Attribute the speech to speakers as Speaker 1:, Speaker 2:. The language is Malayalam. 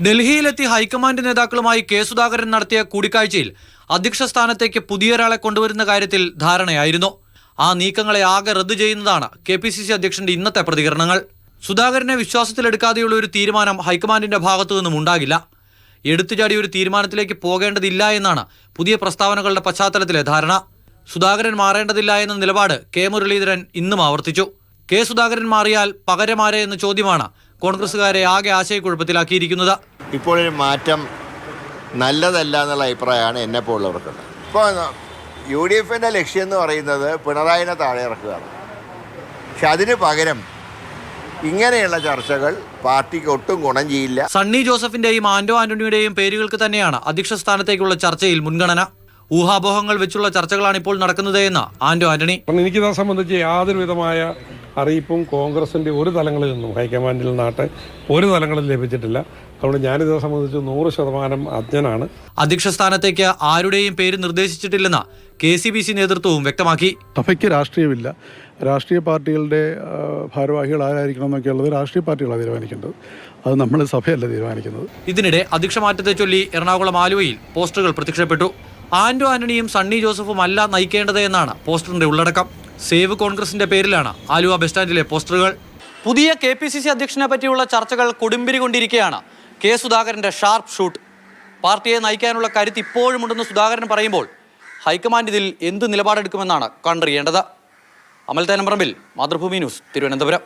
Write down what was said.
Speaker 1: ഡൽഹിയിലെത്തി ഹൈക്കമാൻഡ് നേതാക്കളുമായി കെ സുധാകരൻ നടത്തിയ കൂടിക്കാഴ്ചയിൽ അധ്യക്ഷ സ്ഥാനത്തേക്ക് പുതിയൊരാളെ കൊണ്ടുവരുന്ന കാര്യത്തിൽ ധാരണയായിരുന്നു. ആ നീക്കങ്ങളെ ആകെ റദ്ദു ചെയ്യുന്നതാണ് KPCC അധ്യക്ഷന്റെ ഇന്നത്തെ പ്രതികരണങ്ങൾ. സുധാകരനെ വിശ്വാസത്തിലെടുക്കാതെയുള്ള ഒരു തീരുമാനം ഹൈക്കമാൻഡിന്റെ ഭാഗത്തു നിന്നും ഉണ്ടാകില്ല. എടുത്തുചാടി ഒരു തീരുമാനത്തിലേക്ക് പോകേണ്ടതില്ല എന്നാണ് പുതിയ പ്രസ്താവനകളുടെ പശ്ചാത്തലത്തിലെ ധാരണ. സുധാകരൻ മാറേണ്ടതില്ല എന്ന നിലപാട് കെ മുരളീധരൻ ഇന്നും ആവർത്തിച്ചു. കെ സുധാകരൻ മാറിയാൽ പകരമാരെ എന്ന ചോദ്യമാണ് കോൺഗ്രസുകാരെ ആകെ ആശയക്കുഴപ്പത്തിലാക്കിയിരിക്കുന്നത്.
Speaker 2: ഇപ്പോഴൊരു മാറ്റം നല്ലതല്ല എന്നുള്ള അഭിപ്രായമാണ് എന്നെപ്പോലുള്ളവർക്കുണ്ട്. ഇപ്പോൾ UDF ലക്ഷ്യം എന്ന് പറയുന്നത് പിണറായിനെ താഴെ ഇറക്കുകയാണ്. പക്ഷെ അതിന് പകരം ഇങ്ങനെയുള്ള ചർച്ചകൾ പാർട്ടിക്ക് ഒട്ടും ഗുണം ചെയ്യില്ല.
Speaker 1: സണ്ണി ജോസഫിന്റെയും ആന്റോ ആന്റണിയുടെയും പേരുകൾക്ക് തന്നെയാണ് അധ്യക്ഷ സ്ഥാനത്തേക്കുള്ള ചർച്ചയിൽ മുൻഗണന. ഊഹാപോഹങ്ങൾ വെച്ചുള്ള ചർച്ചകളാണ് ഇപ്പോൾ നടക്കുന്നത് എന്ന് ആന്റോ ആന്റണി.
Speaker 3: എനിക്കിത് സംബന്ധിച്ച് യാതൊരു വിധമായ അറിയിപ്പും കോൺഗ്രസിന്റെ ഒരു തലങ്ങളിൽ നിന്നും ഹൈക്കമാൻഡിൽ നിന്നാട്ടെ ഒരു തലങ്ങളിൽ ലഭിച്ചിട്ടില്ല. അതുകൊണ്ട് ഞാനിത് സംബന്ധിച്ച് 100% അജ്ഞനാണ്.
Speaker 1: അധ്യക്ഷ സ്ഥാനത്തേക്ക് ആരുടെയും പേര് നിർദ്ദേശിച്ചിട്ടില്ലെന്ന് KCBC നേതൃത്വവും വ്യക്തമാക്കി.
Speaker 4: സഭയ്ക്ക് രാഷ്ട്രീയമില്ല. രാഷ്ട്രീയ പാർട്ടികളുടെ ഭാരവാഹികൾ ആരായിരിക്കണം എന്നൊക്കെയുള്ളത് രാഷ്ട്രീയ പാർട്ടികളാണ് തീരുമാനിക്കേണ്ടത്. അത് നമ്മൾ സഭയല്ല തീരുമാനിക്കുന്നത്.
Speaker 1: ഇതിനിടെ അധ്യക്ഷ മാറ്റത്തെ ചൊല്ലി എറണാകുളം ആലുവയിൽ പോസ്റ്ററുകൾ പ്രത്യക്ഷപ്പെട്ടു. ആന്റോ ആന്റണിയും സണ്ണി ജോസഫും അല്ല നയിക്കേണ്ടത് എന്നാണ് പോസ്റ്ററിന്റെ ഉള്ളടക്കം. സേവ് കോൺഗ്രസിന്റെ പേരിലാണ് ആലുവ ബസ് സ്റ്റാൻഡിലെ പോസ്റ്ററുകൾ. പുതിയ KPCC അധ്യക്ഷനെ പറ്റിയുള്ള ചർച്ചകൾ കൊടുമ്പിരി കൊണ്ടിരിക്കുകയാണ് കെ സുധാകരന്റെ ഷാർപ്പ് ഷൂട്ട്. പാർട്ടിയെ നയിക്കാനുള്ള കരുത്ത് ഇപ്പോഴുമുണ്ടെന്ന് സുധാകരൻ പറയുമ്പോൾ ഹൈക്കമാൻഡ് ഇതിൽ എന്ത് നിലപാടെടുക്കുമെന്നാണ് കണ്ടറിയേണ്ടത്. അമൽ തേനമ്പറമ്പിൽ, മാതൃഭൂമി ന്യൂസ്, തിരുവനന്തപുരം.